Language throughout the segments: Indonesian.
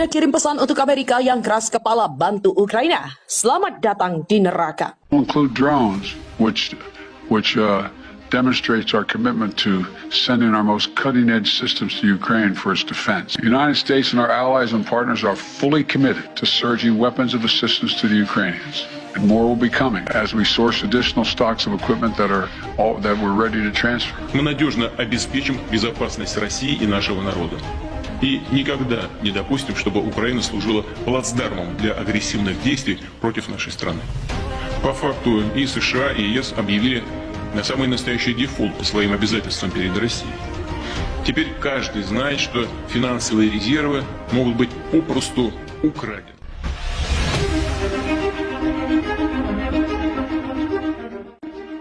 Kanada kirim pesan untuk Amerika yang keras kepala bantu Ukraina. Selamat datang di neraka. Include drones, which demonstrates our commitment to sending our most cutting-edge systems to Ukraine for its defense. The United States and our allies and partners are fully committed to surging weapons of assistance to the Ukrainians. And more will be coming as we source additional stocks of equipment that we're ready to transfer. Мы надежно обеспечим безопасность России и нашего народа. И никогда не допустим, чтобы Украина служила плацдармом для агрессивных действий против нашей страны. По факту и США, и ЕС объявили на самый настоящий дефолт по своим обязательствам перед Россией. Теперь каждый знает, что финансовые резервы могут быть попросту украдены.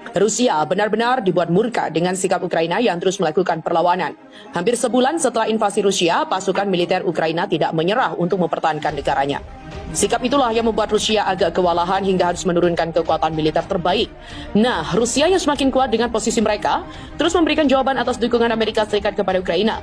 Rusia benar-benar dibuat murka dengan sikap Ukraina yang terus melakukan perlawanan. Hampir sebulan setelah invasi Rusia, pasukan militer Ukraina tidak menyerah untuk mempertahankan negaranya. Sikap itulah yang membuat Rusia agak kewalahan hingga harus menurunkan kekuatan militer terbaik. Nah, Rusia yang semakin kuat dengan posisi mereka, terus memberikan jawaban atas dukungan Amerika Serikat kepada Ukraina.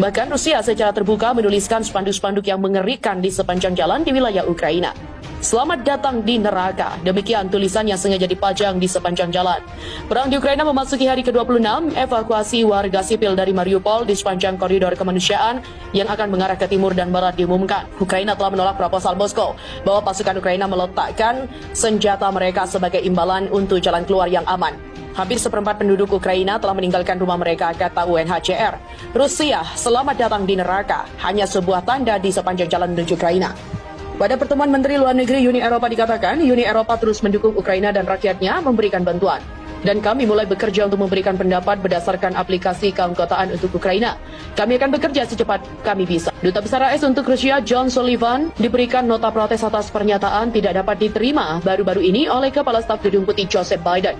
Bahkan Rusia secara terbuka menuliskan spanduk-spanduk yang mengerikan di sepanjang jalan di wilayah Ukraina. Selamat datang di neraka. Demikian tulisan yang sengaja dipajang di sepanjang jalan. Perang di Ukraina memasuki hari ke-26. Evakuasi warga sipil dari Mariupol di sepanjang koridor kemanusiaan yang akan mengarah ke timur dan barat diumumkan. Ukraina telah menolak proposal Moskow bahwa pasukan Ukraina meletakkan senjata mereka sebagai imbalan untuk jalan keluar yang aman. Hampir seperempat penduduk Ukraina telah meninggalkan rumah mereka, kata UNHCR. Rusia, selamat datang di neraka. Hanya sebuah tanda di sepanjang jalan menuju Ukraina. Pada pertemuan Menteri Luar Negeri Uni Eropa dikatakan, Uni Eropa terus mendukung Ukraina dan rakyatnya memberikan bantuan. Dan kami mulai bekerja untuk memberikan pendapat berdasarkan aplikasi keanggotaan untuk Ukraina. Kami akan bekerja secepat kami bisa. Duta Besar AS untuk Rusia John Sullivan diberikan nota protes atas pernyataan tidak dapat diterima baru-baru ini oleh Kepala Staf Gedung Putih Joseph Biden.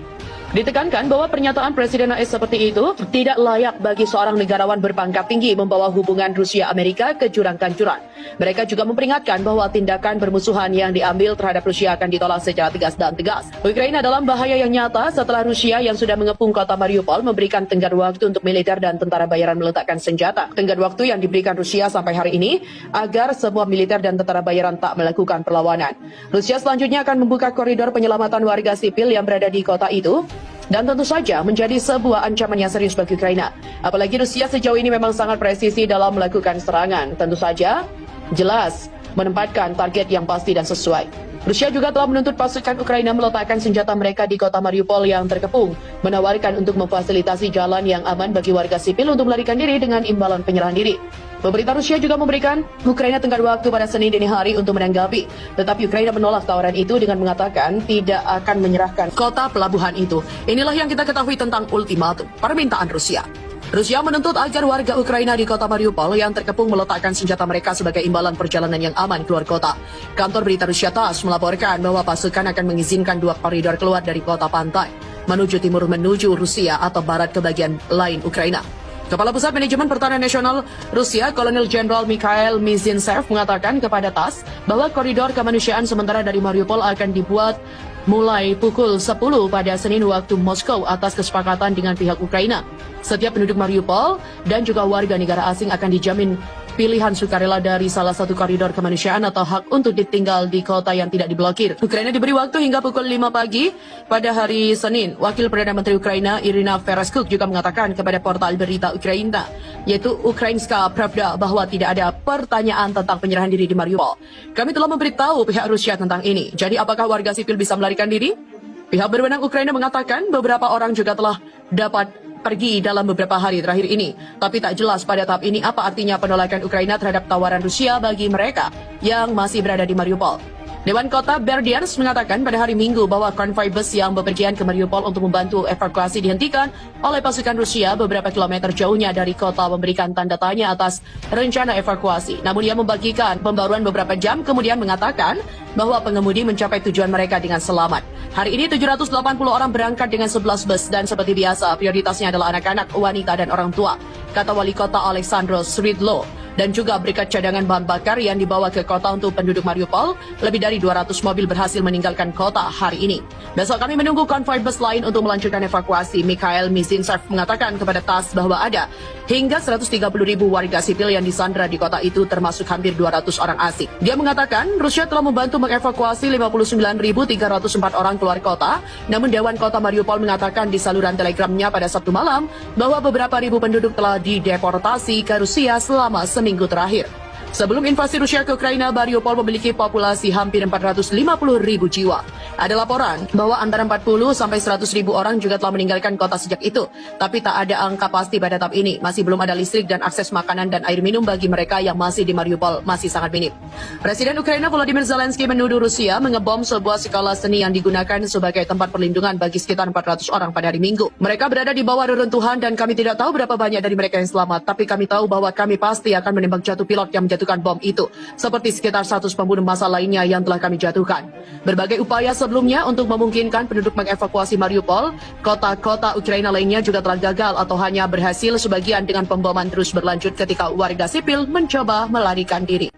Ditekankan bahwa pernyataan Presiden AS seperti itu tidak layak bagi seorang negarawan berpangkat tinggi membawa hubungan Rusia-Amerika ke jurang kancuran. Mereka juga memperingatkan bahwa tindakan bermusuhan yang diambil terhadap Rusia akan ditolak secara tegas dan tegas. Ukraina dalam bahaya yang nyata setelah Rusia yang sudah mengepung kota Mariupol memberikan tenggat waktu untuk militer dan tentara bayaran meletakkan senjata. Tenggat waktu yang diberikan Rusia sampai hari ini agar semua militer dan tentara bayaran tak melakukan perlawanan. Rusia selanjutnya akan membuka koridor penyelamatan warga sipil yang berada di kota itu. Dan tentu saja menjadi sebuah ancaman yang serius bagi Ukraina. Apalagi Rusia sejauh ini memang sangat presisi dalam melakukan serangan. Tentu saja, jelas, menempatkan target yang pasti dan sesuai. Rusia juga telah menuntut pasukan Ukraina meletakkan senjata mereka di kota Mariupol yang terkepung, menawarkan untuk memfasilitasi jalan yang aman bagi warga sipil untuk melarikan diri dengan imbalan penyerahan diri. Pemerintah Rusia juga memberikan Ukraina tenggat waktu pada Senin dini hari untuk menanggapi. Tetapi Ukraina menolak tawaran itu dengan mengatakan tidak akan menyerahkan kota pelabuhan itu. Inilah yang kita ketahui tentang ultimatum, permintaan Rusia. Rusia menuntut agar warga Ukraina di kota Mariupol yang terkepung meletakkan senjata mereka sebagai imbalan perjalanan yang aman keluar kota. Kantor berita Rusia TASS melaporkan bahwa pasukan akan mengizinkan dua koridor keluar dari kota pantai, menuju timur menuju Rusia atau barat ke bagian lain Ukraina. Kepala Pusat Manajemen Pertahanan Nasional Rusia, Kolonel Jenderal Mikhail Mizintsev mengatakan kepada TASS bahwa koridor kemanusiaan sementara dari Mariupol akan dibuat mulai pukul 10 pada Senin waktu Moskow atas kesepakatan dengan pihak Ukraina. Setiap penduduk Mariupol dan juga warga negara asing akan dijamin pilihan sukarela dari salah satu koridor kemanusiaan atau hak untuk ditinggal di kota yang tidak diblokir. Ukraina diberi waktu hingga pukul 5 pagi pada hari Senin. Wakil Perdana Menteri Ukraina Irina Vereshchuk juga mengatakan kepada portal berita Ukraina, yaitu Ukrainska Pravda, bahwa tidak ada pertanyaan tentang penyerahan diri di Mariupol. Kami telah memberitahu pihak Rusia tentang ini. Jadi apakah warga sipil bisa melarikan diri? Pihak berwenang Ukraina mengatakan beberapa orang juga telah dapat pergi dalam beberapa hari terakhir ini. Tapi tak jelas pada tahap ini apa artinya penolakan Ukraina terhadap tawaran Rusia bagi mereka yang masih berada di Mariupol. Dewan Kota Berdyansk mengatakan pada hari Minggu bahwa konvoi bus yang bepergian ke Mariupol untuk membantu evakuasi dihentikan oleh pasukan Rusia beberapa kilometer jauhnya dari kota, memberikan tanda tanya atas rencana evakuasi. Namun ia membagikan pembaruan beberapa jam kemudian mengatakan bahwa pengemudi mencapai tujuan mereka dengan selamat. Hari ini 780 orang berangkat dengan 11 bus dan seperti biasa prioritasnya adalah anak-anak, wanita dan orang tua, kata Wali Kota Alexandros Svidlo. dan juga berkat cadangan bahan bakar yang dibawa ke kota untuk penduduk Mariupol. Lebih dari 200 mobil berhasil meninggalkan kota hari ini. Besok kami menunggu konvoi bus lain untuk melanjutkan evakuasi. Mikhail Mizintsev mengatakan kepada TASS bahwa ada hingga 130.000 warga sipil yang disandra di kota itu, termasuk hampir 200 orang asing. Dia mengatakan Rusia telah membantu mengevakuasi 59.304 orang keluar kota, namun Dewan Kota Mariupol mengatakan di saluran telegramnya pada Sabtu malam bahwa beberapa ribu penduduk telah dideportasi ke Rusia selama seminggu terakhir. Sebelum invasi Rusia ke Ukraina, Mariupol memiliki populasi hampir 450.000 jiwa. Ada laporan bahwa antara 40 sampai 100.000 orang juga telah meninggalkan kota sejak itu. Tapi tak ada angka pasti pada tahap ini. Masih belum ada listrik dan akses makanan dan air minum bagi mereka yang masih di Mariupol masih sangat minim. Presiden Ukraina Volodymyr Zelensky menuduh Rusia mengebom sebuah sekolah seni yang digunakan sebagai tempat perlindungan bagi sekitar 400 orang pada hari Minggu. Mereka berada di bawah reruntuhan dan kami tidak tahu berapa banyak dari mereka yang selamat. Tapi kami tahu bahwa kami pasti akan menembak jatuh pilot yang menjatuhkan bom itu, seperti sekitar 100 pembunuh massa lainnya yang telah kami jatuhkan. Berbagai upaya sebelumnya untuk memungkinkan penduduk mengevakuasi Mariupol, kota-kota Ukraina lainnya juga telah gagal atau hanya berhasil sebagian dengan pemboman terus berlanjut ketika warga sipil mencoba melarikan diri.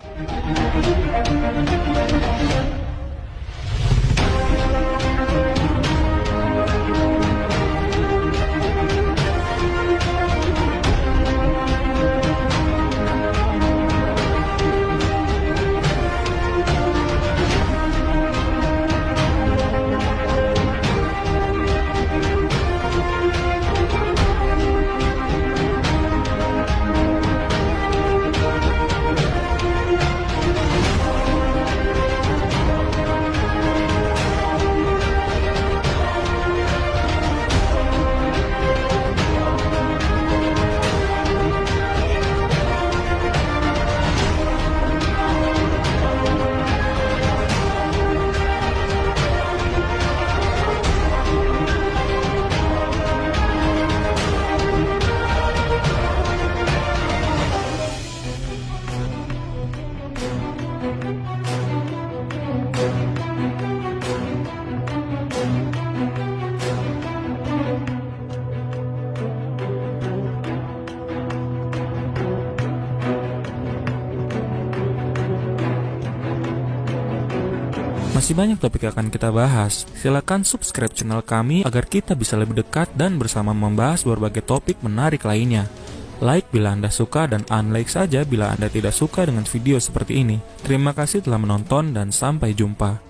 Masih banyak topik yang akan kita bahas. Silakan subscribe channel kami agar kita bisa lebih dekat dan bersama membahas berbagai topik menarik lainnya. Like bila Anda suka dan unlike saja bila Anda tidak suka dengan video seperti ini. Terima kasih telah menonton dan sampai jumpa.